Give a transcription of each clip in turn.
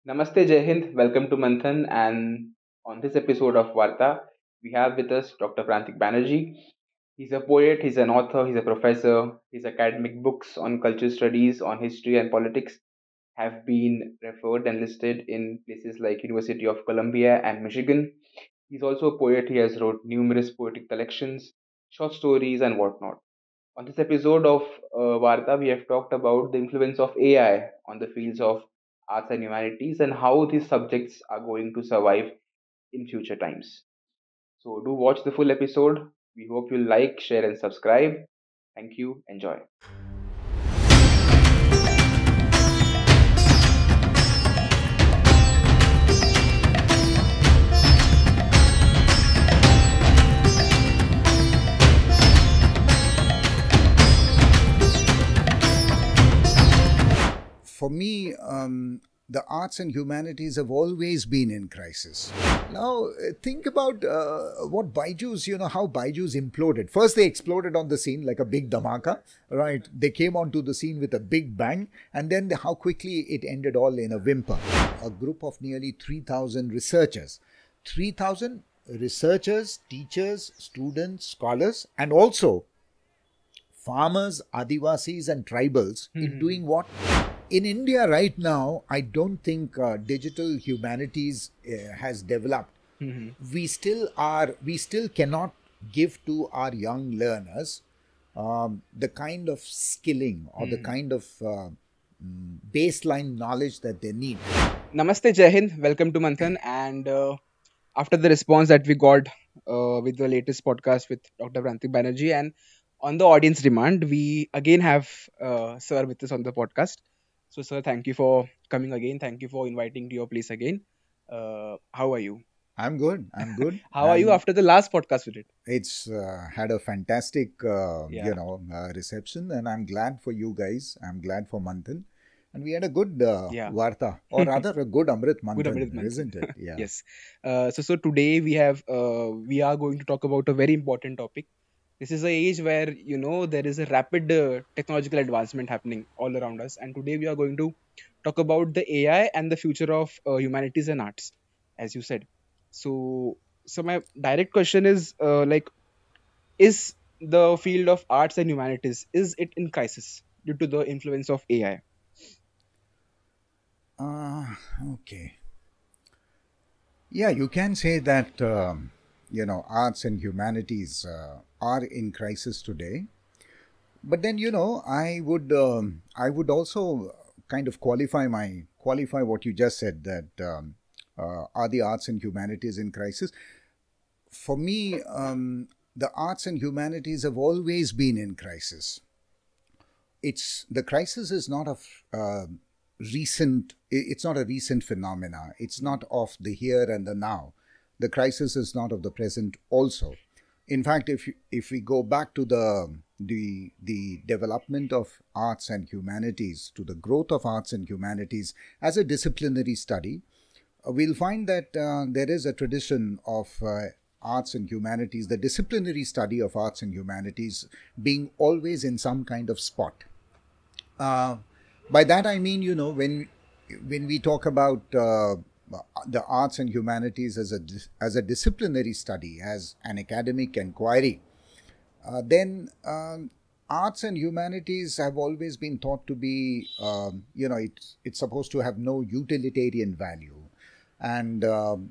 Namaste, Jai Hind. Welcome to Manthan. And on this episode of Vaarta, we have with us Dr. Prantik Banerjee. He's a poet, he's an author, he's a professor. His academic books on cultural studies, on history and politics have been referred and listed in places like University of Columbia and Michigan. He's also a poet. He has wrote numerous poetic collections, short stories, and whatnot. On this episode of Vaarta, we have talked about the influence of AI on the fields of arts and humanities and how these subjects are going to survive in future times. So, do watch the full episode. We hope you like, share, and subscribe. Thank you. Enjoy. For me, the arts and humanities have always been in crisis. Now, think about what Byju's, how Byju's imploded. First, they exploded on the scene like a big dhamaka, right? They came onto the scene with a big bang, and then how quickly it ended all in a whimper. A group of nearly 3,000 researchers. 3,000 researchers, teachers, students, scholars, and also farmers, Adivasis, and tribals in doing what? In India right now, I don't think digital humanities has developed. We still cannot give to our young learners the kind of skilling or the kind of baseline knowledge that they need. Namaste, Jai Hind. Welcome to Manthan. And after the response that we got with the latest podcast with Dr. Prantik Banerjee, and on the audience demand, we again have Sir with us on the podcast. So, sir, thank you for coming again. Thank you for inviting to your place again. How are you? I'm good. I'm good. How are you after the last podcast we did? It's had a fantastic, Yeah. reception, and I'm glad for you guys. I'm glad for Manthan. And we had a good Yeah. Vaarta, or rather a good Amrit Manthan, Good Amrit Manthan. isn't it? Yeah. Yes. So today we are going to talk about a very important topic. This is an age where there is a rapid technological advancement happening all around us, and today we are going to talk about the AI and the future of humanities and arts, as you said. So my direct question is is the field of arts and humanities, is it in crisis due to the influence of AI? Okay. Yeah, you can say that, arts and humanities are in crisis today. But then, I would also kind of qualify what you just said, that are the arts and humanities in crisis? For me, the arts and humanities have always been in crisis. The crisis is not of recent. It's not a recent phenomena. It's not of the here and the now. The crisis is not of the present also. In fact, if we go back to the development of arts and humanities, to the growth of arts and humanities as a disciplinary study, we'll find that there is a tradition of arts and humanities, the disciplinary study of arts and humanities, being always in some kind of spot. By that I mean, when we talk about the arts and humanities as a disciplinary study, as an academic inquiry, then arts and humanities have always been thought to be, it's supposed to have no utilitarian value, and the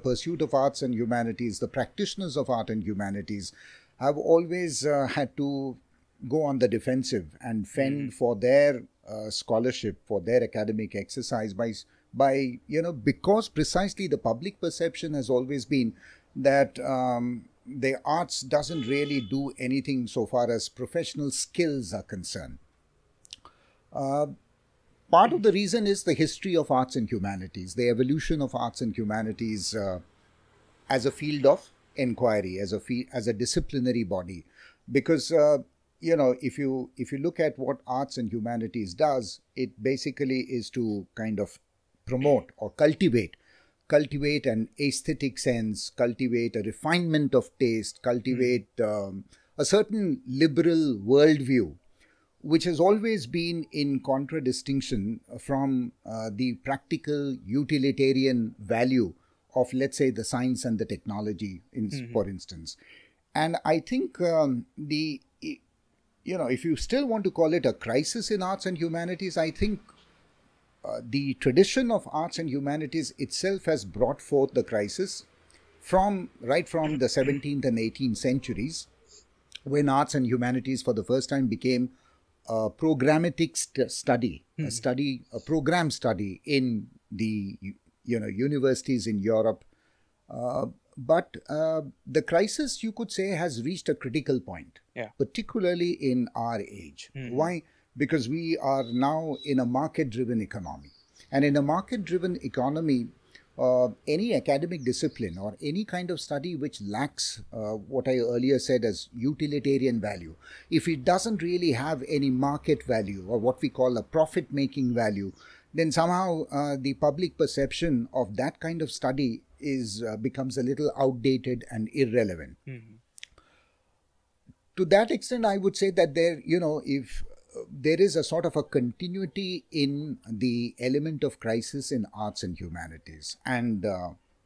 pursuit of arts and humanities, the practitioners of art and humanities have always had to go on the defensive and fend for their scholarship, for their academic exercise by because precisely the public perception has always been that the arts doesn't really do anything so far as professional skills are concerned. Part of the reason is the history of arts and humanities, the evolution of arts and humanities as a field of inquiry, as a disciplinary body, because if you look at what arts and humanities does, it basically is to kind of promote or cultivate an aesthetic sense, cultivate a refinement of taste, cultivate a certain liberal worldview, which has always been in contradistinction from the practical utilitarian value of, let's say, the science and the technology, for instance. And I think if you still want to call it a crisis in arts and humanities, I think the tradition of arts and humanities itself has brought forth the crisis right from the 17th and 18th centuries, when arts and humanities for the first time became a programmatic study, a program study in the universities in Europe. But the crisis, you could say, has reached a critical point, particularly in our age. Why? Because we are now in a market-driven economy. And in a market-driven economy, any academic discipline or any kind of study which lacks what I earlier said as utilitarian value, if it doesn't really have any market value or what we call a profit-making value, then somehow the public perception of that kind of study becomes a little outdated and irrelevant. To that extent, I would say that if there is a sort of a continuity in the element of crisis in arts and humanities, and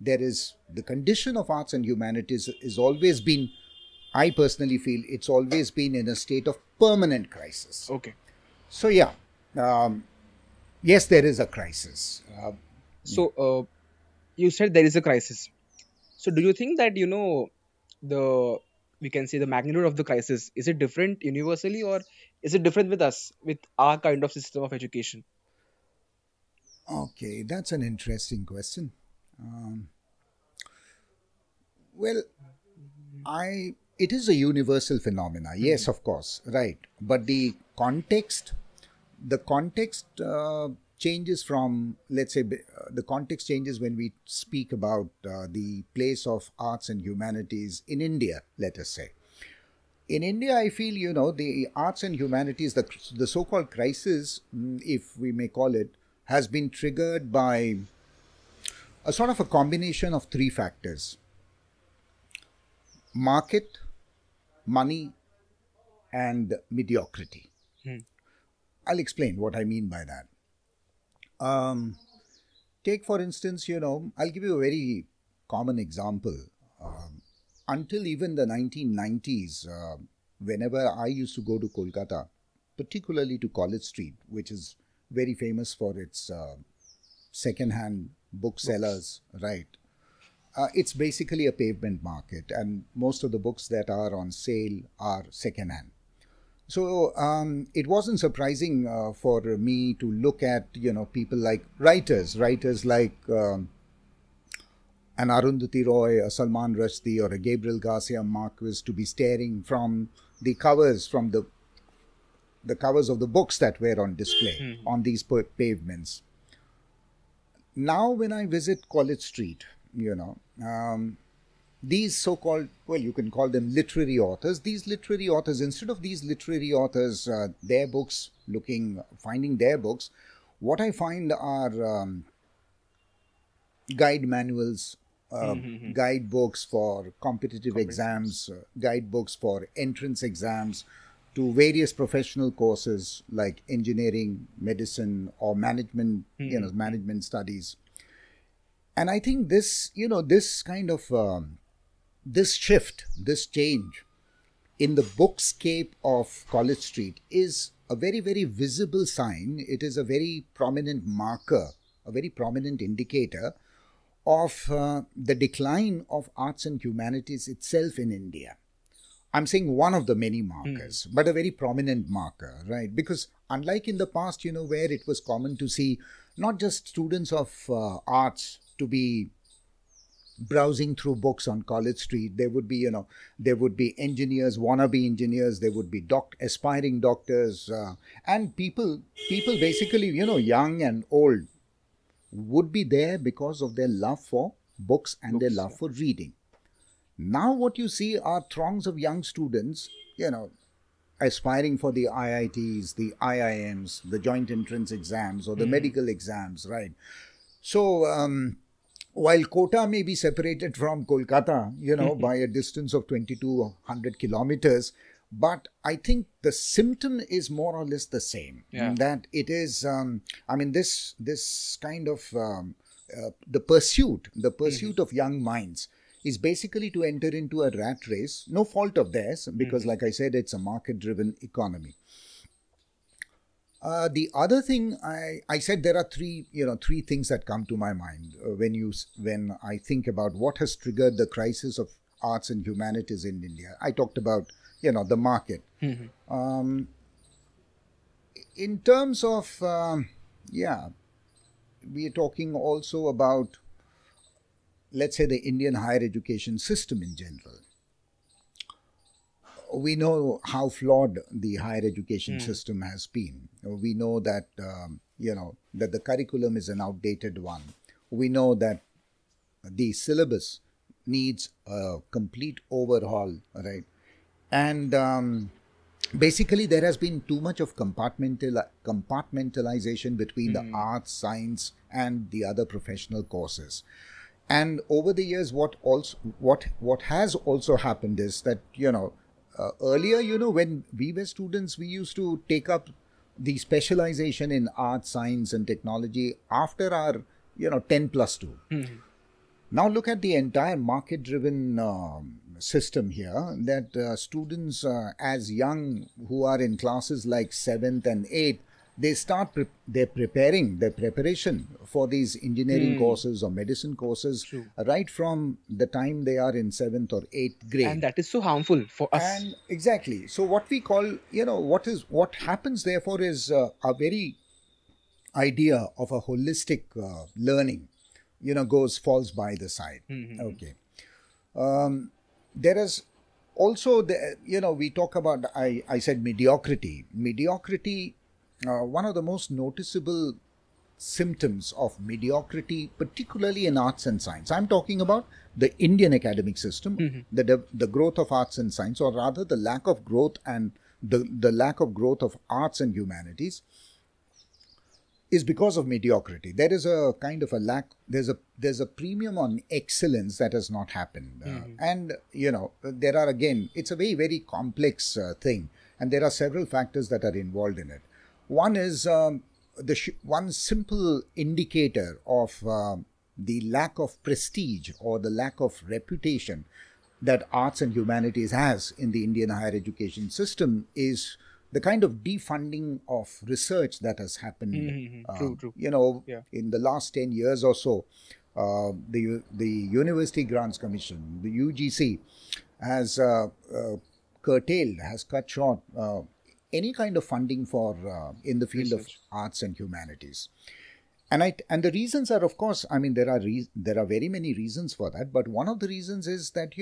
there is the condition of arts and humanities is always been, I personally feel, it's always been in a state of permanent crisis. Okay. So yes, there is a crisis. So you said there is a crisis. So do you think that we can say the magnitude of the crisis, is it different universally, or is it different with us, with our kind of system of education? Okay, that's an interesting question. It is a universal phenomena. Yes, of course, right. But the context changes from, let's say, the context changes when we speak about the place of arts and humanities in India, let us say. In India, I feel, the arts and humanities, the so-called crisis, if we may call it, has been triggered by a sort of a combination of three factors: market, money, and mediocrity. I'll explain what I mean by that. Take, for instance, I'll give you a very common example. Until even the 1990s, whenever I used to go to Kolkata, particularly to College Street, which is very famous for its second-hand booksellers, right? It's basically a pavement market, and most of the books that are on sale are second-hand. So it wasn't surprising for me to look at, people like writers like an Arundhati Roy, a Salman Rushdie, or a Gabriel Garcia Marquez to be staring from the covers, the covers of the books that were on display on these pavements. Now, when I visit College Street, these so-called, you can call them literary authors. These literary authors, instead of these literary authors, finding their books, what I find are guide manuals, guidebooks for competitive exams, guidebooks for entrance exams to various professional courses like engineering, medicine, or management, management studies. And I think this, this kind of this shift, this change in the bookscape of College Street is a very, very visible sign. It is a very prominent marker, a very prominent indicator of the decline of arts and humanities itself in India. I'm saying one of the many markers, but a very prominent marker, right? Because unlike in the past, where it was common to see not just students of arts to be browsing through books on College Street, there would be, there would be engineers, wannabe engineers, there would be aspiring doctors, and people basically, young and old, would be there because of their love for books and their love for reading. Now what you see are throngs of young students, aspiring for the IITs, the IIMs, the joint entrance exams, or the medical exams, right? So, while Kota may be separated from Kolkata, by a distance of 2,200 kilometers, But I think the symptom is more or less the same. Yeah. That it is, this kind of the pursuit of young minds is basically to enter into a rat race. No fault of theirs, because, like I said, it's a market-driven economy. The other thing I said, there are three things that come to my mind when I think about what has triggered the crisis of arts and humanities in India. I talked about the market. In terms of we are talking also about, let's say, the Indian higher education system in general. We know how flawed the higher education system has been. We know that that the curriculum is an outdated one. We know that the syllabus needs a complete overhaul, right? And basically, there has been too much of compartmentalization between the arts, science, and the other professional courses. And over the years, what has also happened is that earlier, when we were students, we used to take up the specialization in art, science, and technology after our 10+2. Now look at the entire market-driven system here, that students as young, who are in classes like 7th and 8th, they start their preparation for these engineering courses or medicine courses right from the time they are in 7th or 8th grade. And that is so harmful for us. And exactly. So what we call, what happens therefore is a very idea of a holistic learning, falls by the side. Okay. There is also, we talk about, I said mediocrity. Mediocrity, one of the most noticeable symptoms of mediocrity, particularly in arts and science. I'm talking about the Indian academic system, the growth of arts and science, or rather the lack of growth and the lack of growth of arts and humanities, is because of mediocrity. There is a kind of a lack, there's a premium on excellence that has not happened. And, there are, again, it's a very, very complex thing, and there are several factors that are involved in it. One is one simple indicator of the lack of prestige or the lack of reputation that arts and humanities has in the Indian higher education system is the kind of defunding of research that has happened. True. In the last 10 years or so, the University Grants Commission, the UGC, has curtailed, has cut short any kind of funding for in the field of arts and humanities. And the reasons are, of course, there are very many reasons for that, but one of the reasons is that,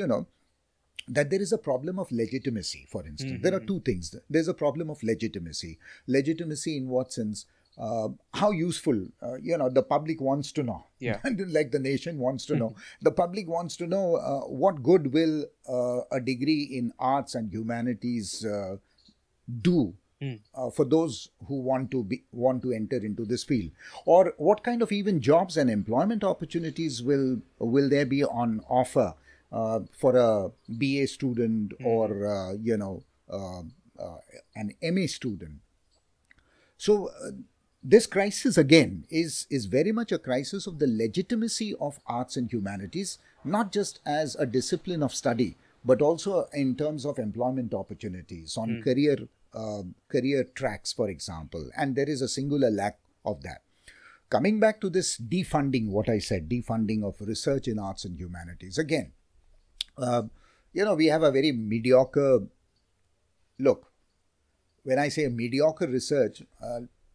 that there is a problem of legitimacy, for instance. There are two things. There's a problem of legitimacy. Legitimacy in what sense? How useful, the public wants to know. Like the nation wants to know. The public wants to know what good will a degree in arts and humanities do for those who want to enter into this field, or what kind of even jobs and employment opportunities will there be on offer for a BA student or an MA student. So this crisis again is very much a crisis of the legitimacy of arts and humanities, not just as a discipline of study, but also in terms of employment opportunities on career tracks, for example. And there is a singular lack of that. Coming back to this defunding, what I said, defunding of research in arts and humanities. Again, we have a very mediocre look. When I say mediocre research,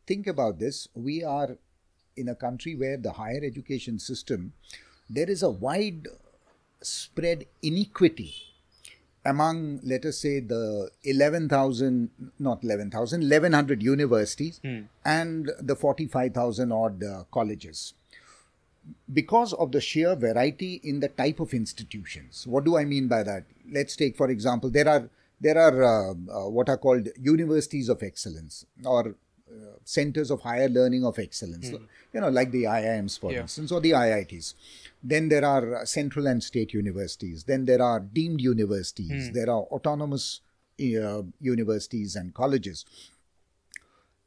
think about this. We are in a country where the higher education system, there is a wide spread inequity among, let us say, the 1100 universities and the 45,000 odd colleges, because of the sheer variety in the type of institutions. What do I mean by that? Let's take, for example, there are what are called universities of excellence, or centers of higher learning of excellence, like the IIMs, for instance, or the IITs. Then there are central and state universities. Then there are deemed universities. There are autonomous universities and colleges.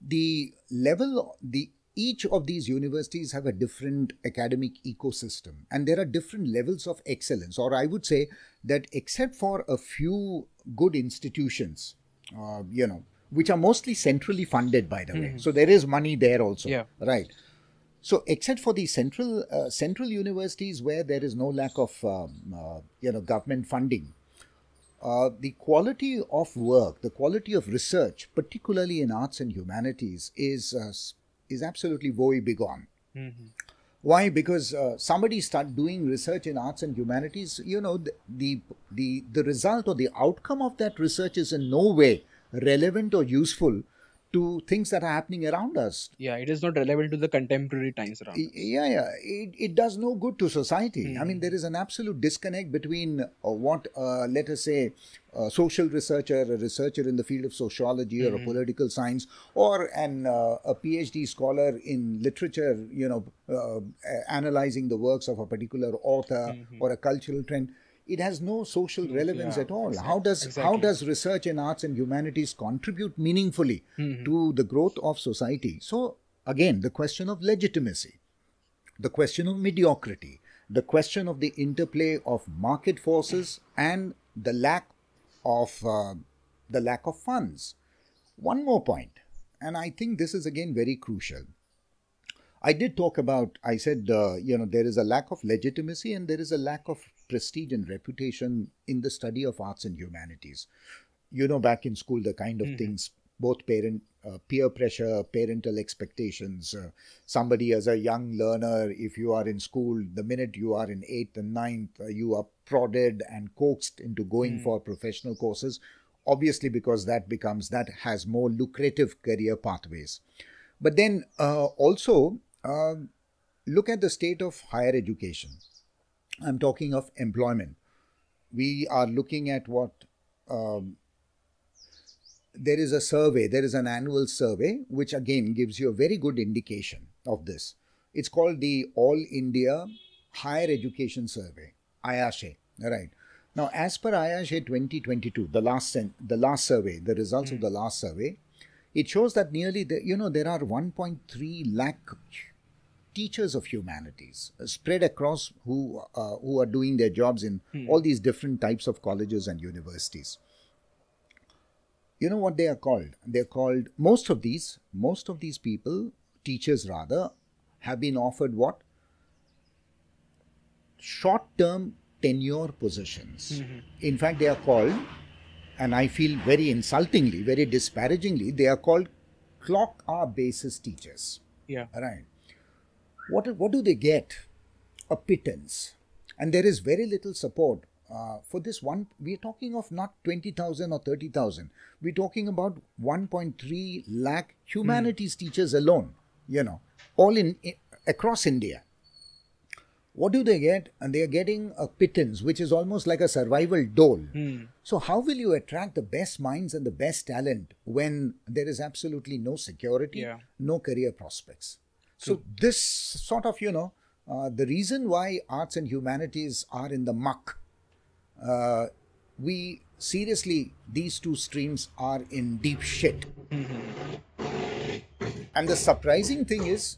The level, each of these universities have a different academic ecosystem, and there are different levels of excellence. Or I would say that except for a few good institutions, which are mostly centrally funded, by the way. So there is money there also, Yeah. right? So except for the central universities where there is no lack of government funding, the quality of work, the quality of research, particularly in arts and humanities, is absolutely woe begone. Why? Because somebody start doing research in arts and humanities, the result or the outcome of that research is in no way relevant or useful to things that are happening around us. Yeah, it is not relevant to the contemporary times around us. Yeah. It does no good to society. I mean, there is an absolute disconnect between what, let us say, a social researcher, a researcher in the field of sociology or a political science, or a PhD scholar in literature, analyzing the works of a particular author or a cultural trend. It has no social relevance at all. How does research in arts and humanities contribute meaningfully to the growth of society? So again, the question of legitimacy, the question of mediocrity, the question of the interplay of market forces and the lack of funds. One more point, and I think this is again very crucial. I did talk about, I said, there is a lack of legitimacy and there is a lack of prestige and reputation in the study of arts and humanities. Back in school, the kind of things, both peer pressure, parental expectations. Somebody as a young learner, if you are in school, the minute you are in 8th and 9th, you are prodded and coaxed into going for professional courses, obviously because that has more lucrative career pathways. But then also, look at the state of higher education. I'm talking of employment. We are looking at what there is a survey, there is an annual survey, which again gives you a very good indication of this. It's called the All India Higher Education Survey, IASHE, right? Now, as per IASHE 2022, the last survey, the results of the last survey, it shows that nearly, there are 1.3 lakh teachers of humanities spread across who are doing their jobs in all these different types of colleges and universities. You know what they are called? They're called, most of these people, teachers rather, have been offered what? Short-term tenure positions. In fact, they are called, and I feel very insultingly, very disparagingly, they are called clock hour basis teachers. Yeah. Right. What do they get? A pittance. And there is very little support for this one. We're talking of not 20,000 or 30,000. We're talking about 1.3 lakh humanities teachers alone, all across India. What do they get? And they are getting a pittance, which is almost like a survival dole. So how will you attract the best minds and the best talent when there is absolutely no security, no career prospects? So this sort of, the reason why arts and humanities are in the muck, these two streams are in deep shit. And the surprising thing is,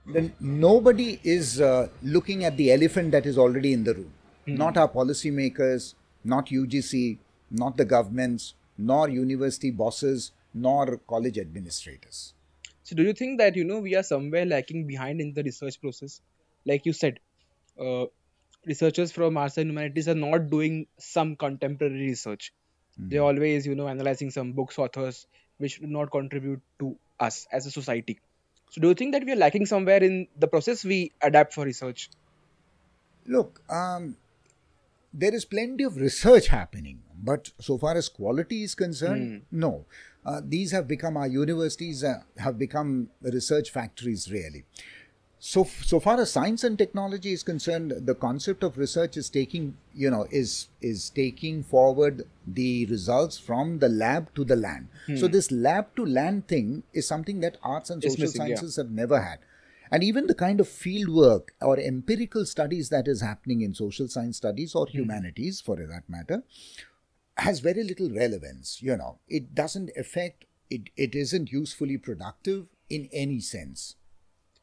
then nobody is looking at the elephant that is already in the room. Not our policymakers, not UGC, not the governments, nor university bosses, nor college administrators. So do you think that, we are somewhere lacking behind in the research process? Like you said, researchers from arts and humanities are not doing some contemporary research. They're always, analyzing some books, authors, which do not contribute to us as a society. So do you think that we are lacking somewhere in the process we adapt for research? Look, there is plenty of research happening, but so far as quality is concerned, no. These have become, our universities have become research factories, really. So far as science and technology is concerned, the concept of research is taking, is taking forward the results from the lab to the land. So this lab to land thing is something that arts and social sciences have never had. And even the kind of field work or empirical studies that is happening in social science studies or humanities, for that matter, has very little relevance. It doesn't affect, it isn't usefully productive in any sense.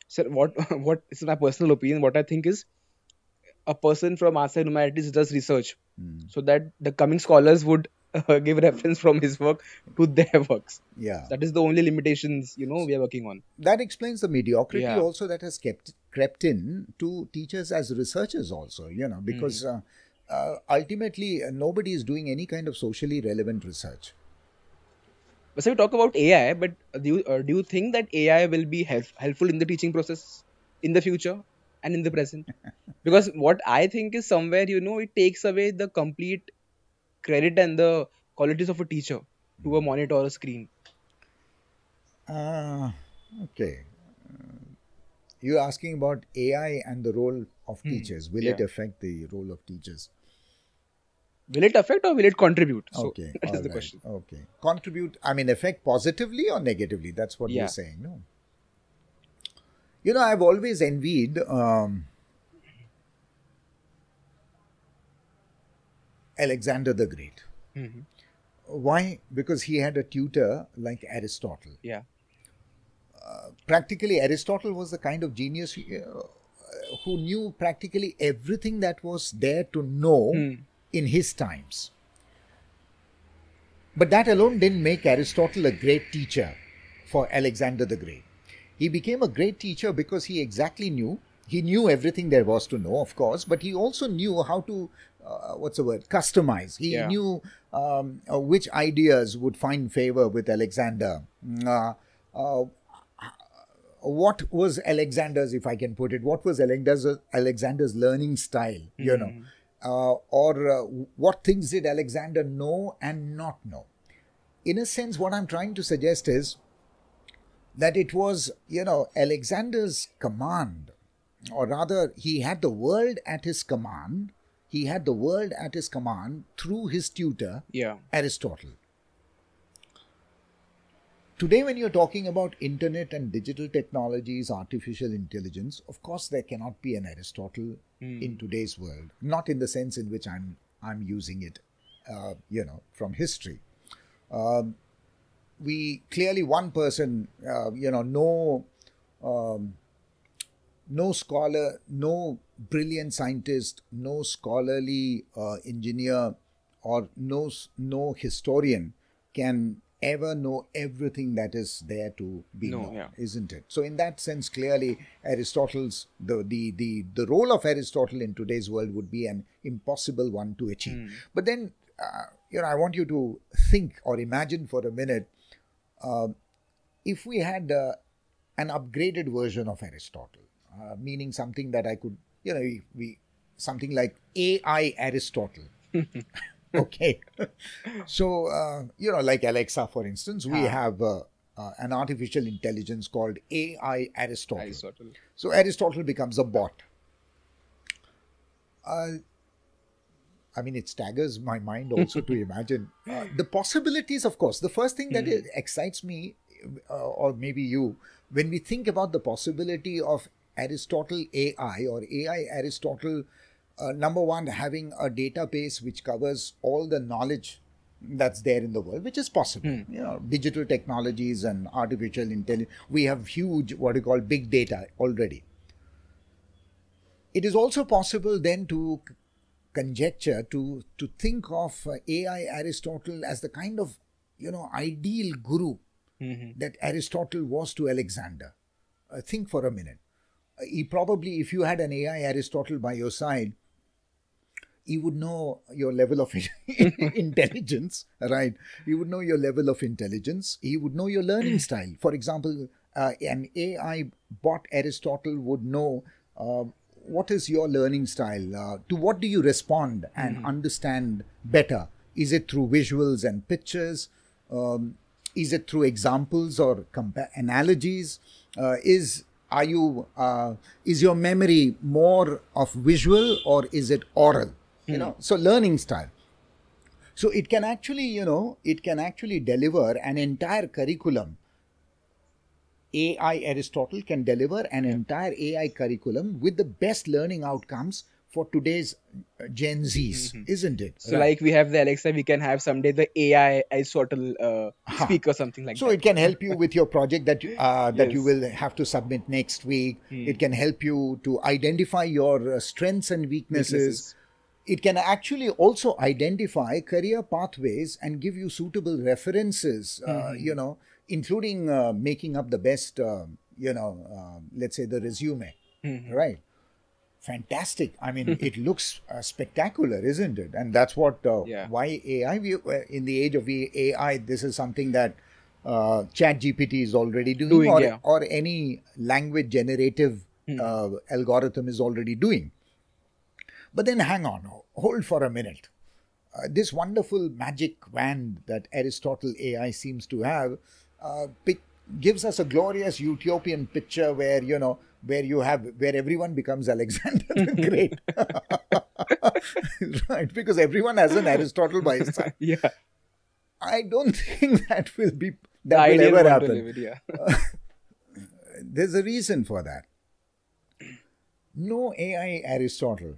So what is my personal opinion? What I think is, a person from Arts and Humanities does research, so that the coming scholars would give reference from his work to their works. Yeah. That is the only limitations we are working on. That explains the mediocrity Yeah. also that has crept in to teachers as researchers also, because ultimately nobody is doing any kind of socially relevant research. So we talk about AI, but do you think that AI will be helpful in the teaching process in the future and in the present? Because what I think is somewhere, it takes away the complete credit and the qualities of a teacher to a monitor or a screen. Okay. You're asking about AI and the role of teachers. Will it Yeah. affect the role of teachers? Will it affect or will it contribute? So Okay. that is the alright, question. Okay. Contribute, affect positively or negatively? That's what Yeah. you're saying, no? I've always envied Alexander the Great. Mhm. Why? Because he had a tutor like Aristotle. Yeah. Practically, Aristotle was the kind of genius who knew practically everything that was there to know in his times. But that alone didn't make Aristotle a great teacher for Alexander the Great. He became a great teacher because he exactly knew. He knew everything there was to know, of course, but he also knew how to, customize. He Yeah. knew which ideas would find favor with Alexander. What was Alexander's, if I can put it, what was Alexander's learning style, or what things did Alexander know and not know? In a sense, what I'm trying to suggest is that it was, Alexander's command, or rather, he had the world at his command. He had the world at his command through his tutor, Yeah. Aristotle. Today, when you're talking about internet and digital technologies, artificial intelligence, of course, there cannot be an Aristotle in today's world. Not in the sense in which I'm using it, from history. We clearly, one person, no scholar, no brilliant scientist, no scholarly engineer, or no historian can ever know everything that is there to be known, Yeah. isn't it? So in that sense, clearly Aristotle's the role of Aristotle in today's world would be an impossible one to achieve. But then I want you to think or imagine for a minute, if we had an upgraded version of Aristotle, meaning something that I could, something like AI Aristotle. Okay. So, like Alexa, for instance, we have an artificial intelligence called AI Aristotle. Aristotle. So Aristotle becomes a bot. It staggers my mind also to imagine the possibilities, of course. The first thing that excites me, or maybe you, when we think about the possibility of Aristotle AI or AI Aristotle, number one, having a database which covers all the knowledge that's there in the world, which is possible. Digital technologies and artificial intelligence, we have huge, what you call, big data already. It is also possible then to conjecture, to think of AI Aristotle as the kind of, ideal guru that Aristotle was to Alexander. Think for a minute. He probably, if you had an AI Aristotle by your side, he would know your level of intelligence, right? He would know your level of intelligence. He would know your learning style. For example, an AI bot Aristotle would know what is your learning style? To what do you respond and understand better? Is it through visuals and pictures? Is it through examples or analogies? Is your memory more of visual or is it oral? So learning style. So it can actually, deliver an entire curriculum. AI Aristotle can deliver an entire AI curriculum with the best learning outcomes for today's Gen Zs, isn't it? So like we have the Alexa, we can have someday the AI Aristotle speak or something like So that. it can help you with your project that that you Yes. will have to submit next week. It can help you to identify your strengths and weaknesses. It can actually also identify career pathways and give you suitable references, including making up the best, let's say the resume, right? Fantastic. I mean, it looks spectacular, isn't it? And that's what, why AI, in the age of AI, this is something that ChatGPT is already doing, or any language generative algorithm is already doing. But then hang on, hold for a minute. This wonderful magic wand that Aristotle AI seems to have gives us a glorious utopian picture where, where everyone becomes Alexander the Great. Right, because everyone has an Aristotle by his side. Yeah. I don't think that will ever happen. There's a reason for that. No AI Aristotle,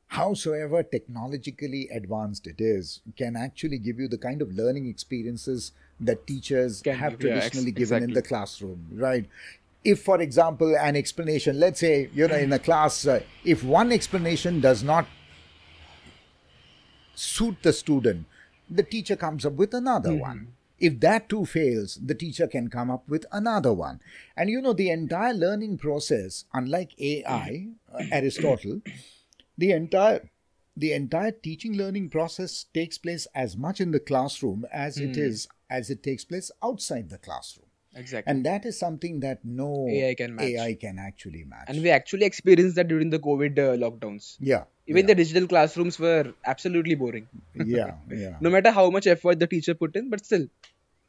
howsoever technologically advanced it is, can actually give you the kind of learning experiences that teachers have traditionally given in the classroom, right? If, for example, an explanation, let's say, in a class, if one explanation does not suit the student, the teacher comes up with another one. If that too fails, the teacher can come up with another one. And the entire learning process, unlike AI, Aristotle, the entire teaching learning process takes place as much in the classroom as it takes place outside the classroom. Exactly. And that is something that no AI can match. AI can actually match. And we actually experienced that during the COVID lockdowns. Yeah. Even the digital classrooms were absolutely boring. Yeah. No matter how much effort the teacher put in, but still,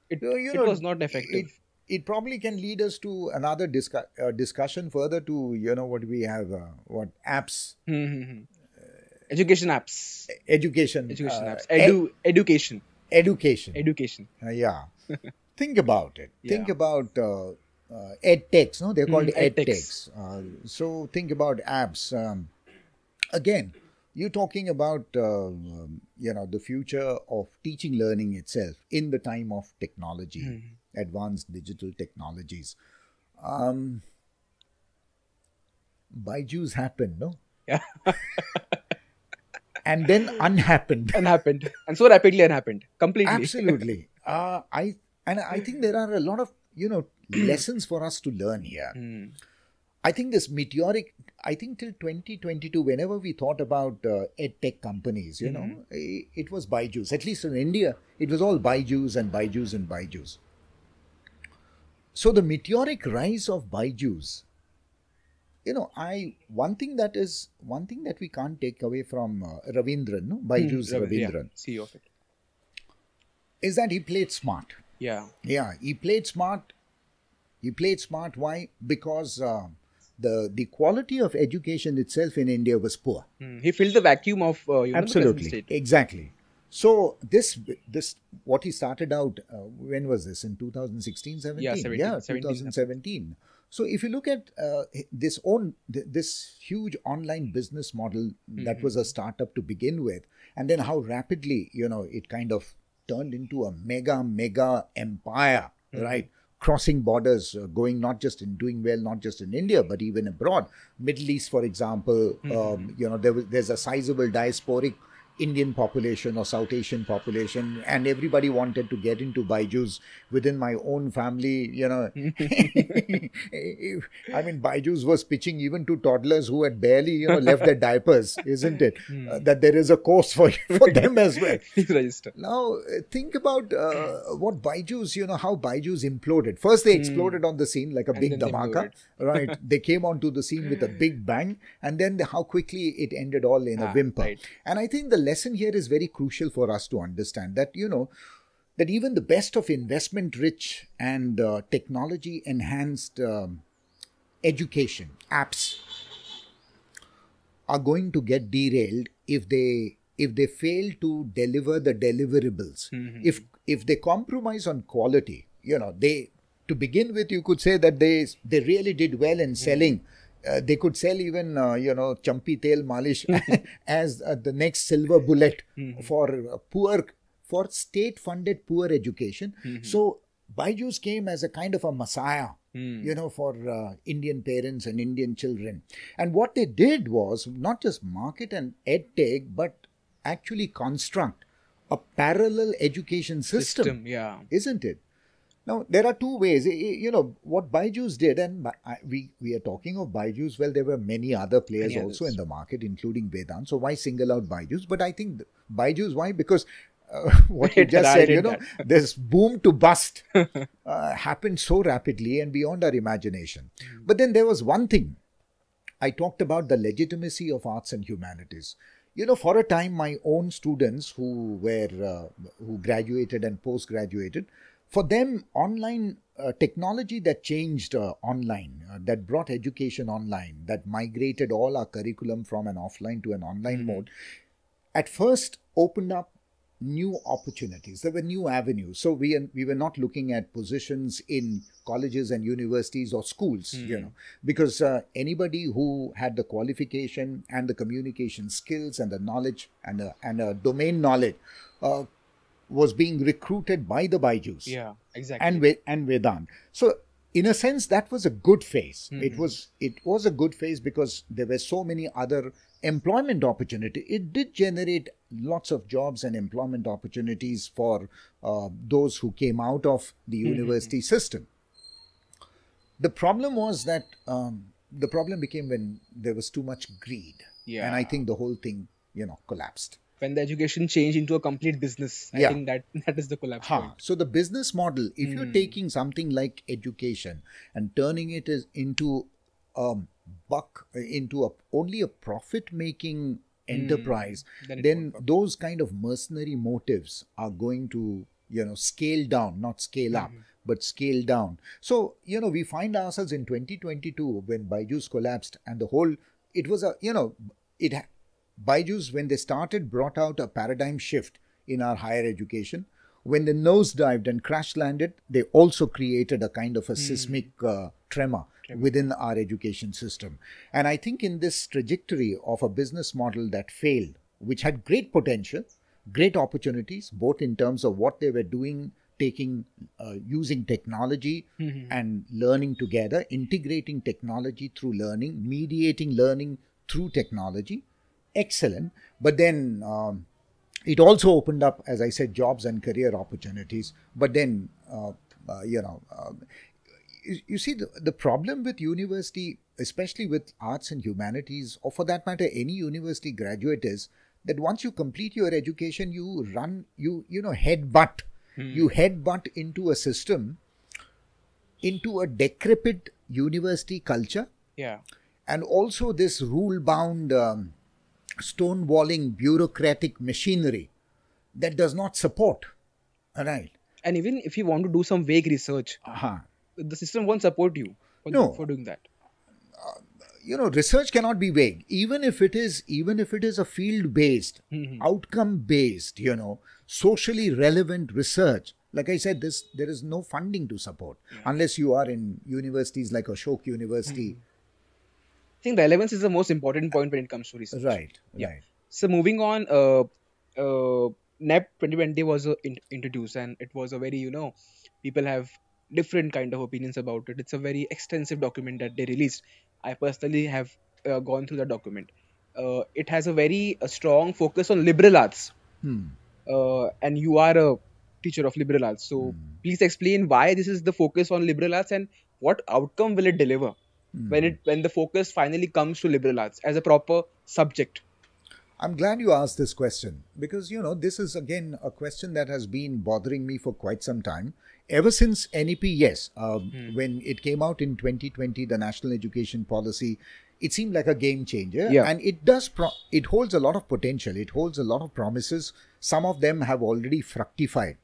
it was not effective. It probably can lead us to another discussion further to, what we have, apps. Education apps. Education apps. Education. Yeah. Think about it. Yeah. Think about edtechs, no? They're called edtechs. So think about apps. Again, you're talking about, the future of teaching learning itself in the time of technology, advanced digital technologies. Byju's happened, no? Yeah. And then unhappened. Unhappened. And so rapidly unhappened. Completely. Absolutely. I think there are a lot of, lessons for us to learn here. I think this meteoric, till 2022, whenever we thought about edtech companies, it was Byju's. At least in India, it was all Byju's and Byju's and Byju's. So the meteoric rise of Byju's, one thing that we can't take away from Ravindran, no? Byju's Ravindran, CEO of it, is that he played smart. Yeah, he played smart. He played smart. Why? Because the quality of education itself in India was poor. He filled the vacuum of absolutely, the state. Exactly. So this what he started out, when was this? In 2016, 17? Yeah, 2017. So if you look at this huge online business model that was a startup to begin with, and then how rapidly, it kind of turned into a mega empire, right? Crossing borders, going doing well, not just in India, but even abroad. Middle East, for example, there's a sizable diasporic Indian population or South Asian population, and everybody wanted to get into Byju's. Within my own family, I mean, Byju's was pitching even to toddlers who had barely, left their diapers, isn't it? That there is a course for them as well. Now, think about what Byju's, how Byju's imploded. First, they exploded on the scene like a big dhamaka, right? They came onto the scene with a big bang, and then how quickly it ended all in a whimper. Right. And I think the lesson here is very crucial for us to understand that, that even the best of investment rich and technology enhanced education apps are going to get derailed if they fail to deliver the deliverables. If they compromise on quality, to begin with, you could say that they really did well in selling They could sell even, champi tel malish as the next silver bullet for for state-funded poor education. So Byju's came as a kind of a messiah, for Indian parents and Indian children. And what they did was not just market and edtech, but actually construct a parallel education system, yeah. isn't it? Now, there are two ways. What Byju's did, and we are talking of Byju's, well, there were many other players Many also others. in the market, including Vedant. So why single out Byju's? But I think Byju's, why? Because what you just said, this boom to bust happened so rapidly and beyond our imagination. But then there was one thing. I talked about the legitimacy of arts and humanities. For a time, my own students who graduated and post-graduated, for them, online technology that changed online, that brought education online, that migrated all our curriculum from an offline to an online mode, at first opened up new opportunities. There were new avenues. So we were not looking at positions in colleges and universities or schools, because anybody who had the qualification and the communication skills and the knowledge and a domain knowledge was being recruited by the Byju's. Yeah, exactly. And Vedant. So in a sense, that was a good phase. It was a good phase because there were so many other employment opportunities. It did generate lots of jobs and employment opportunities for those who came out of the university system. The problem was that the problem became when there was too much greed. Yeah. And I think the whole thing, collapsed. When the education changed into a complete business, I think that is the collapse point. So the business model, if you're taking something like education and turning it into only a profit-making enterprise, then those kind of mercenary motives are going to, scale down, not scale up, but scale down. So, we find ourselves in 2022 when Byju's collapsed and Byju's, when they started, brought out a paradigm shift in our higher education. When they nosedived and crash landed, they also created a kind of a seismic tremor within our education system. And I think in this trajectory of a business model that failed, which had great potential, great opportunities, both in terms of what they were doing, using technology and learning together, integrating technology through learning, mediating learning through technology, excellent. But then it also opened up, as I said, jobs and career opportunities. But then, you see, the problem with university, especially with arts and humanities, or for that matter, any university graduate, is that once you complete your education, you headbutt. You headbutt into a system, into a decrepit university culture. Yeah. And also this rule-bound, stonewalling bureaucratic machinery that does not support. Right. And even if you want to do some vague research, the system won't support you for doing that. Research cannot be vague. Even if it is a field-based, outcome-based, socially relevant research. Like I said, there is no funding to support unless you are in universities like Ashok University. I think relevance is the most important point when it comes to research. Right. So moving on, NEP 2020 was introduced, and it was a very, people have different kind of opinions about it. It's a very extensive document that they released. I personally have gone through the document. It has a very strong focus on liberal arts. And you are a teacher of liberal arts. So please explain why this is the focus on liberal arts and what outcome will it deliver when the focus finally comes to liberal arts as a proper subject. I'm glad you asked this question because, this is again a question that has been bothering me for quite some time. Ever since NEP, yes, when it came out in 2020, the National Education Policy, it seemed like a game changer. Yeah. And it does, it holds a lot of potential. It holds a lot of promises. Some of them have already fructified.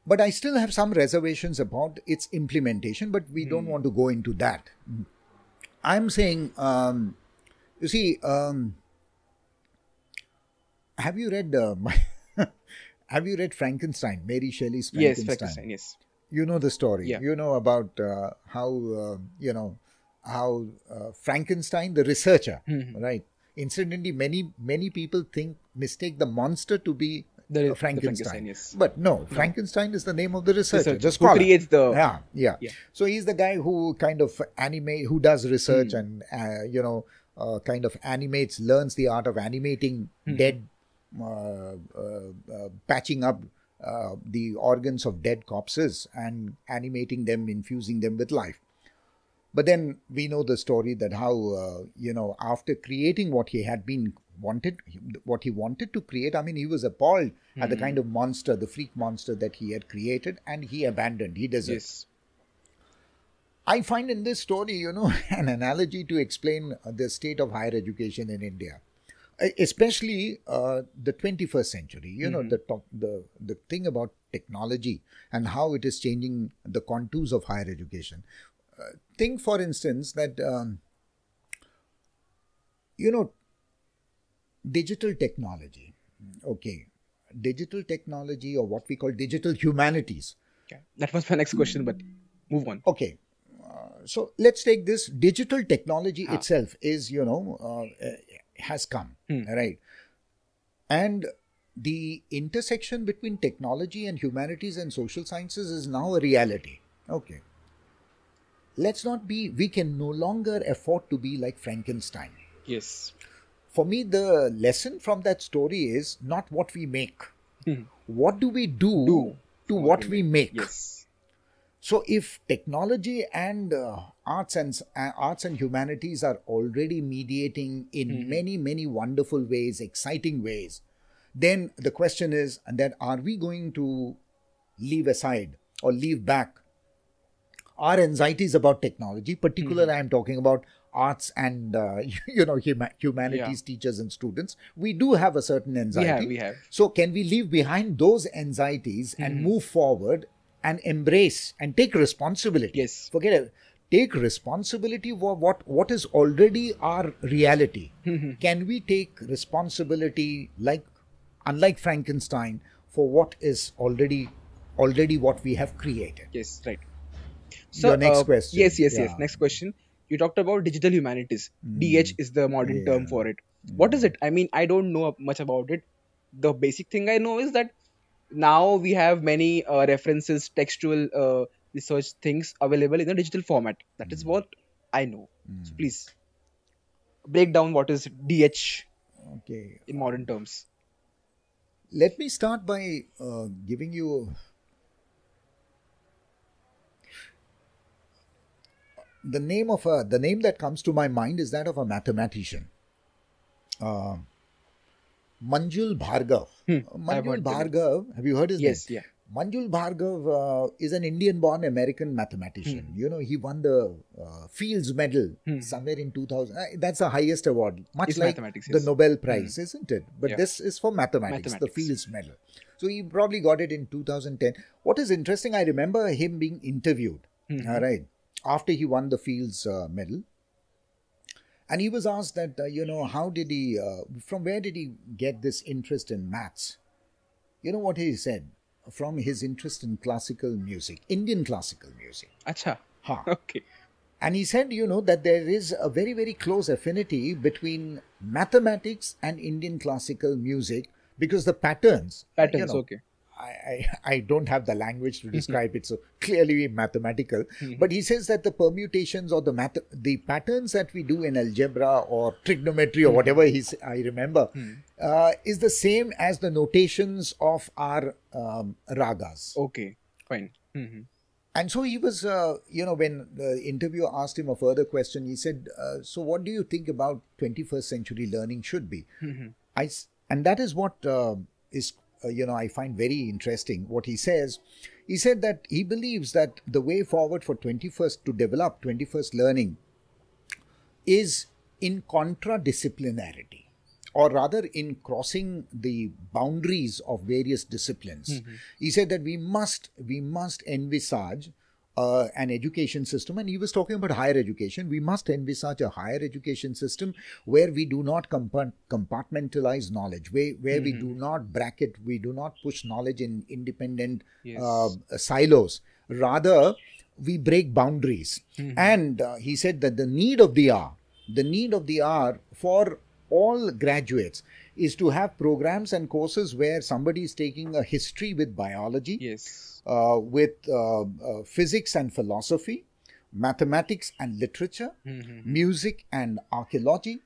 But I still have some reservations about its implementation, but we don't want to go into that. I'm saying, you see, have you read Frankenstein, Mary Shelley's Frankenstein? Yes, Frankenstein, yes. You know the story. Yeah. You know about how, Frankenstein, the researcher, Mhm. right? Incidentally, many people mistake the monster to be The Frankenstein. yes. But no, No. Frankenstein is the name of the researcher, the Researcher who scholar. creates the Yeah, yeah. yeah. So he's the guy who kind of who does research Hmm. and kind of animates, learns the art of animating dead, patching up the organs of dead corpses and animating them, infusing them with life. But then we know the story that how after creating what he wanted to create. I mean, he was appalled at the kind of monster, the freak monster that he had created, and he abandoned. He deserted. Yes. I find in this story, an analogy to explain the state of higher education in India, especially the 21st century. The thing about technology and how it is changing the contours of higher education. Think, for instance, that digital technology. Okay, digital technology, or what we call digital humanities. Okay. That was my next question, but move on. Okay. So let's take this. Digital technology itself is, has come, right? And the intersection between technology and humanities and social sciences is now a reality. Okay. We can no longer afford to be like Frankenstein. Yes. For me, the lesson from that story is not what we make. What do we do to what we make? Yes. So if technology and arts and humanities are already mediating in many wonderful ways, exciting ways, then the question is that are we going to leave aside or leave back our anxieties about technology? Particularly, I am talking about arts and humanities teachers and students. We do have a certain anxiety. We have. So can we leave behind those anxieties and move forward and embrace and take responsibility? Yes. Forget it. Take responsibility for what is already our reality. Can we take responsibility, unlike Frankenstein, for what is already what we have created? Yes, right. So, your next question. Yes. Next question. You talked about digital humanities. DH is the modern term for it. What is it? I mean, I don't know much about it. The basic thing I know is that now we have many references, textual research things available in a digital format. That is what I know. So please break down what is DH in modern terms. Let me start by giving you the name that comes to my mind is that of a mathematician, Manjul Bhargav. Manjul Bhargav, have you heard his name? Yes, yeah. Manjul Bhargav is an Indian-born American mathematician. He won the Fields Medal somewhere in 2000. That's the highest award, much It's like mathematics, the yes. Nobel Prize, isn't it? But this is for mathematics, the Mathematics. Fields Medal. So he probably got it in 2010. What is interesting, I remember him being interviewed, right, after he won the Fields Medal. And he was asked that, how did he, from where did he get this interest in maths? You know what he said? From his interest in classical music, Indian classical music. Acha. Ha. Okay. And he said, that there is a very, very close affinity between mathematics and Indian classical music because the patterns. Okay. I don't have the language to describe it, so clearly mathematical. But he says that the permutations or the patterns that we do in algebra or trigonometry or whatever I remember is the same as the notations of our ragas. Okay, fine. And so he was, when the interviewer asked him a further question, he said, so what do you think about 21st century learning should be? And that is what is I find very interesting what he says. He said that he believes that the way forward for to develop 21st learning is in contradisciplinarity, or rather in crossing the boundaries of various disciplines. He said that we must envisage an education system, and he was talking about higher education. We must envisage a higher education system where we do not compartmentalize knowledge, where we do not bracket, we do not push knowledge in independent silos. Rather, we break boundaries. And he said that the need of the hour for all graduates is to have programs and courses where somebody is taking a history with biology, Yes. with physics and philosophy, mathematics and literature, music and archaeology,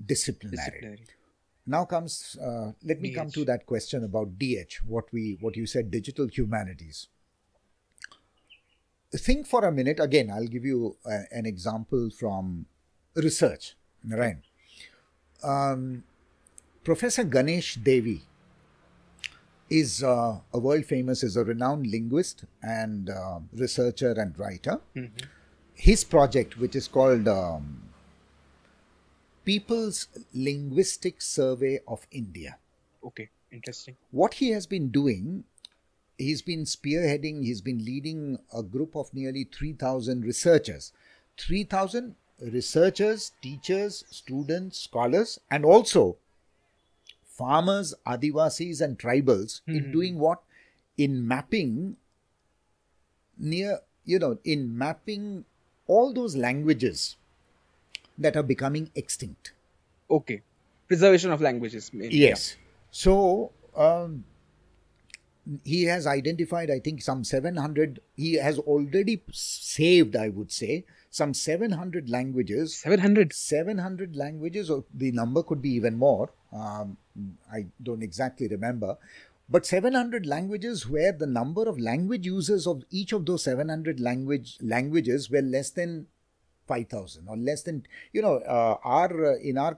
disciplinary. Now comes, let me come to that question about DH, what you said, digital humanities. Think for a minute, again, I'll give you an example from research, right? Professor Ganesh Devi is a world famous, is a renowned linguist and researcher and writer. His project, which is called People's Linguistic Survey of India. Okay, interesting. What he has been doing, he's been spearheading, he's been leading a group of nearly 3,000 researchers. 3,000 researchers, teachers, students, scholars, and also farmers, Adivasis and tribals in doing what? In mapping in mapping all those languages that are becoming extinct. Okay. Preservation of languages. Mainly. Yes. So, he has identified, I think, some 700, he has already saved, I would say, some 700 languages. 700? 700 languages, or the number could be even more. I don't exactly remember. But 700 languages where the number of language users of each of those 700 languages were less than 5,000 or less than, in our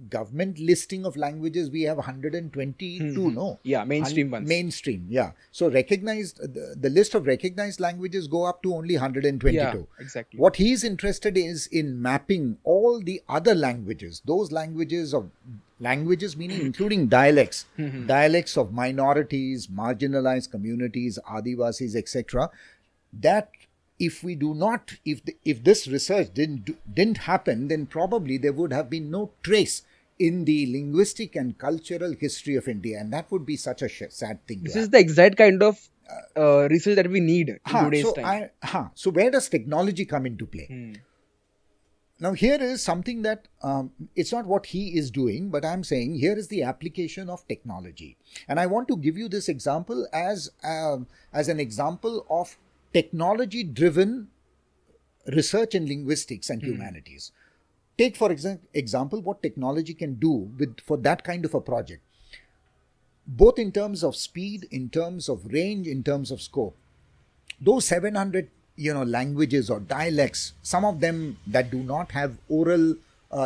government listing of languages, we have 122, no? Yeah, mainstream ones. Mainstream, yeah. So recognized, the list of recognized languages go up to only 122. Yeah, exactly. What he is interested is in mapping all the other languages, those languages meaning including dialects, dialects of minorities, marginalized communities, Adivasis, etc. That if we do not, if this research didn't happen, then probably there would have been no trace in the linguistic and cultural history of India, and that would be such a sad thing. This is the exact kind of research that we need in today's time. So where does technology come into play? Now here is something that it's not what he is doing, but I'm saying here is the application of technology, and I want to give you this example as an example of technology-driven research in linguistics and humanities. Take, for example, what technology can do for that kind of a project, both in terms of speed, in terms of range, in terms of scope. Those 700, languages or dialects, some of them that do not have oral,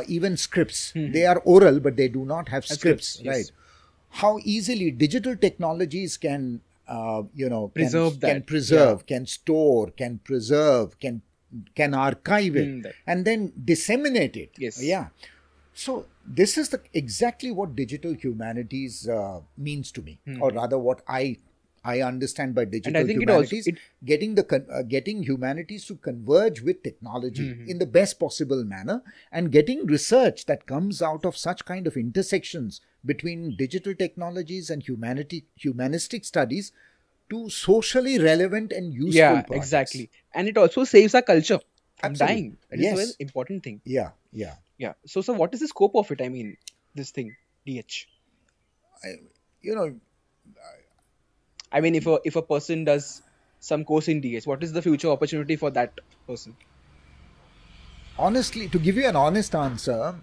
even scripts. They are oral, but they do not have scripts, right? Yes. How easily digital technologies can preserve, can store, can preserve, can archive it, and then disseminate it. Yes. Yeah. So this is exactly what digital humanities means to me, or rather what I understand by digital humanities, getting humanities to converge with technology in the best possible manner, and getting research that comes out of such kind of intersections between digital technologies and humanistic studies to socially relevant and useful projects. Exactly. And it also saves our culture from Absolutely. dying. That is a very important thing. Yeah. So what is the scope of it? I mean, this thing, DH. I mean, if a person does some course in DH, what is the future opportunity for that person? Honestly, to give you an honest answer,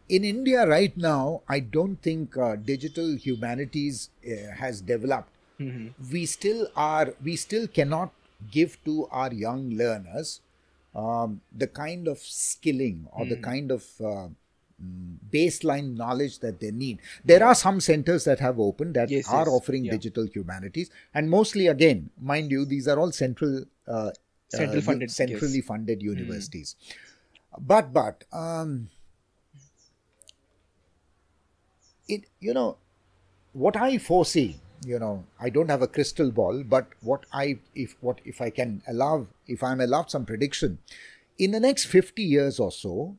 in India right now, I don't think digital humanities has developed. We still cannot give to our young learners the kind of skilling or the kind of baseline knowledge that they need. There are some centers that have opened that are offering digital humanities, and mostly, again, mind you, these are all centrally funded universities. But what I foresee, I don't have a crystal ball, but if I'm allowed some prediction, in the next 50 years or so,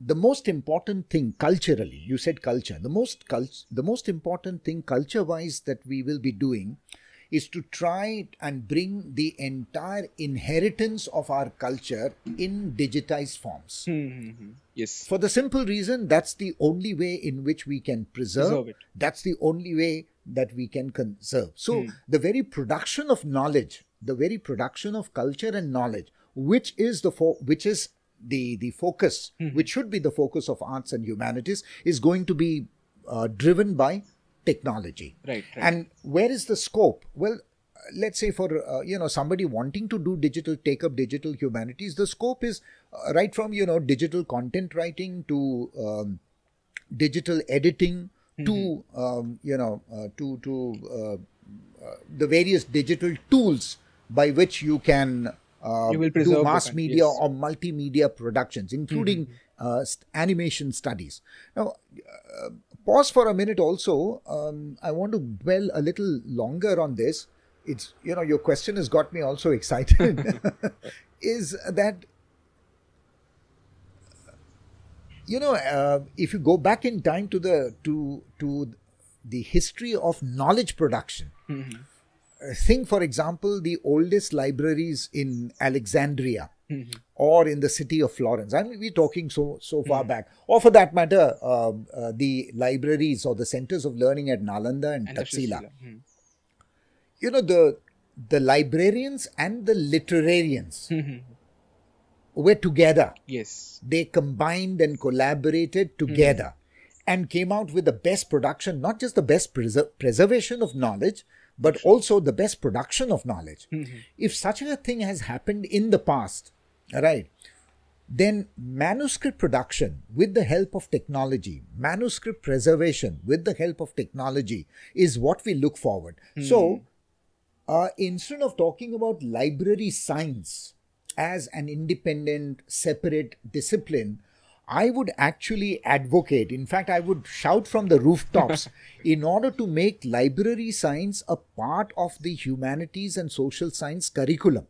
the most important thing culturally, you said culture, the most important thing culture-wise that we will be doing is to try and bring the entire inheritance of our culture in digitized forms. Yes. For the simple reason, that's the only way in which we can preserve it. That's the only way that we can conserve. So the very production of knowledge, the very production of culture and knowledge, which is the focus, which should be the focus of arts and humanities, is going to be driven by technology. Right. And where is the scope? Well, let's say for somebody wanting to do take up digital humanities, the scope is right from digital content writing to digital editing to the various digital tools by which you can do mass media or multimedia productions, including animation studies. Now, pause for a minute also. I want to dwell a little longer on this. It's, your question has got me also excited. Is that, if you go back in time to the history of knowledge production, think, for example, the oldest libraries in Alexandria or in the city of Florence. I mean, we're talking so far back. Or for that matter, the libraries or the centers of learning at Nalanda and Taxila. The librarians and the literarians were together. Yes. They combined and collaborated together and came out with the best production, not just the best preservation of knowledge, but also the best production of knowledge. If such a thing has happened in the past, right, then manuscript production with the help of technology, manuscript preservation with the help of technology is what we look forward. So, instead of talking about library science as an independent, separate discipline, I would actually advocate, in fact, I would shout from the rooftops, in order to make library science a part of the humanities and social science curriculum.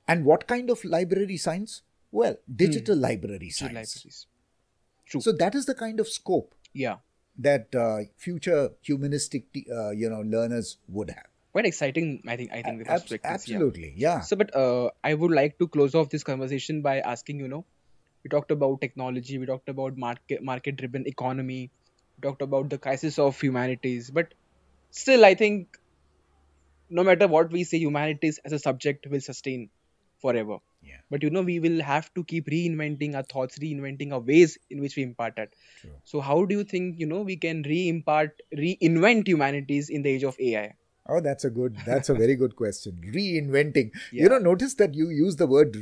And what kind of library science? Well, digital library science. Libraries. True. So that is the kind of scope that future humanistic, learners would have. Quite exciting, I think the perspective. Absolutely, yeah. So, but I would like to close off this conversation by asking, we talked about technology, we talked about market-driven economy, we talked about the crisis of humanities, but still, I think, no matter what we say, humanities as a subject will sustain forever. Yeah. But we will have to keep reinventing our thoughts, reinventing our ways in which we impart it. True. So how do you think, we can reinvent humanities in the age of AI? Oh, that's a very good question. Reinventing. Yeah. Notice that you use the word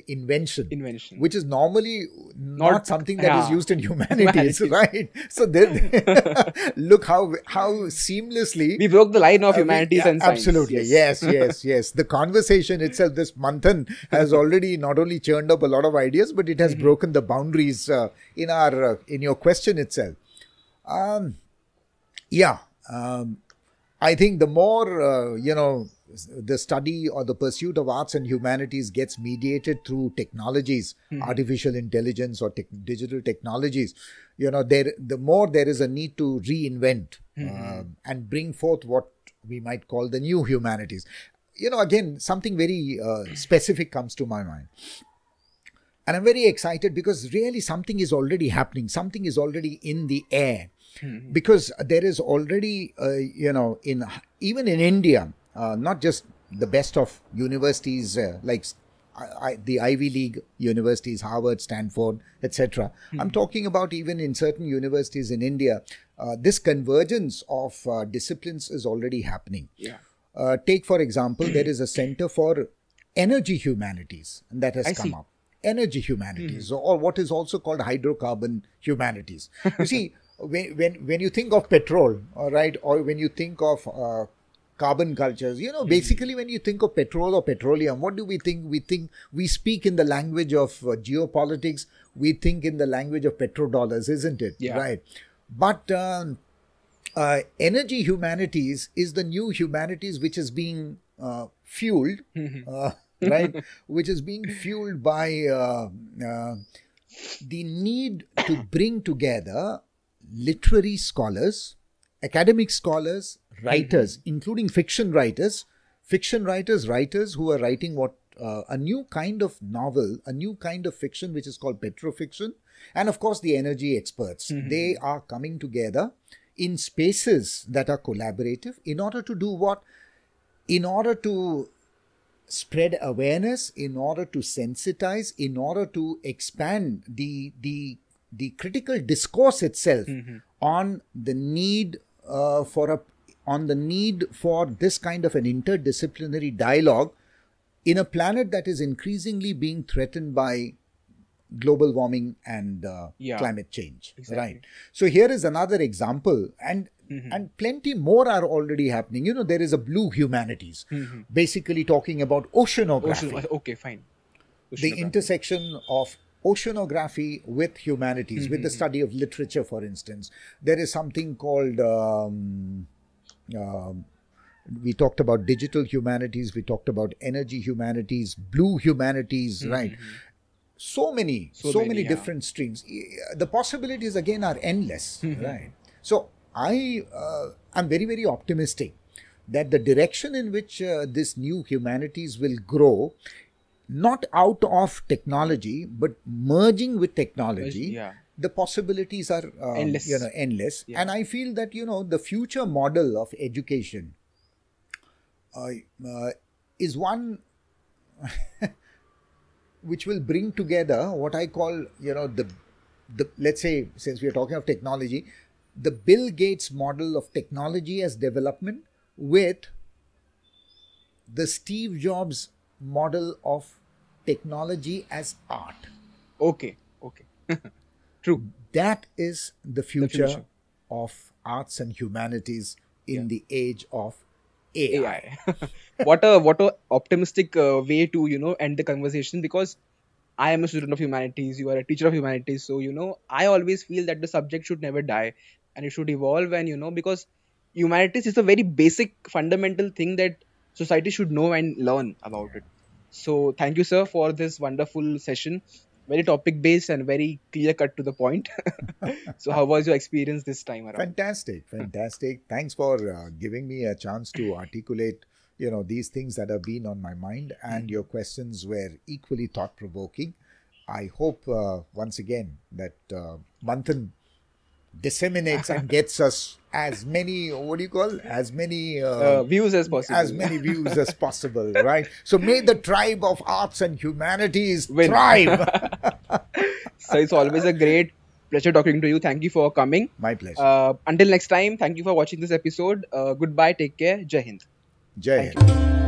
invention. Invention. Which is normally not something that is used in humanities, right? So look how seamlessly we broke the line of humanities and science. Absolutely. Yes. The conversation itself, this Manthan, has already not only churned up a lot of ideas, but it has broken the boundaries in your question itself. I think the more, the study or the pursuit of arts and humanities gets mediated through technologies, artificial intelligence or digital technologies, the more there is a need to reinvent and bring forth what we might call the new humanities. Again, something very specific comes to my mind. And I'm very excited because really something is already happening. Something is already in the air. Because there is already, even in India, not just the best of universities like the Ivy League universities, Harvard, Stanford, etc. I'm talking about even in certain universities in India, this convergence of disciplines is already happening. Yeah. Take, for example, there is a center for energy humanities that has come up. Energy humanities, or what is also called hydrocarbon humanities. You see, when you think of petrol, all right, or when you think of carbon cultures, basically when you think of petrol or petroleum, what do we think? We speak in the language of geopolitics. We think in the language of petrodollars, isn't it? Yeah. Right. But energy humanities is the new humanities which is being fueled right? Which is being fueled by the need to bring together literary scholars, academic scholars, writers, including writers who are writing what a new kind of novel, a new kind of fiction, which is called petrofiction, and of course the energy experts. They are coming together in spaces that are collaborative in order to do what? In order to spread awareness, in order to sensitize, in order to expand the critical discourse itself on the need for this kind of an interdisciplinary dialogue in a planet that is increasingly being threatened by global warming and climate change. Exactly. Right. So here is another example, and plenty more are already happening. You know, there is a blue humanities, basically talking about oceanography. Okay, fine. The intersection of oceanography with humanities, with the study of literature, for instance. There is something called, we talked about digital humanities, we talked about energy humanities, blue humanities, right? So many different streams. The possibilities again are endless, right? So I'm very, very optimistic that the direction in which this new humanities will grow, not out of technology, but merging with technology, the possibilities are endless. Yeah. And I feel that, the future model of education is one which will bring together what I call, the let's say, since we are talking of technology, the Bill Gates model of technology as development with the Steve Jobs model of technology as art. Okay. True. That is the future of arts and humanities in the age of AI. What a optimistic way to end the conversation, because I am a student of humanities, you are a teacher of humanities, so I always feel that the subject should never die and it should evolve, and because humanities is a very basic fundamental thing that society should know and learn about it. So thank you, sir, for this wonderful session. Very topic based and very clear cut to the point. So how was your experience this time around? Fantastic. Thanks for giving me a chance to articulate these things that have been on my mind, and your questions were equally thought-provoking. I hope once again that Manthan disseminates and gets us as many views as possible. Right? So may the tribe of arts and humanities thrive. So it's always a great pleasure talking to you. Thank you for coming. My pleasure. Until next time, thank you for watching this episode. Goodbye, take care. Jai Hind. Jai Hind.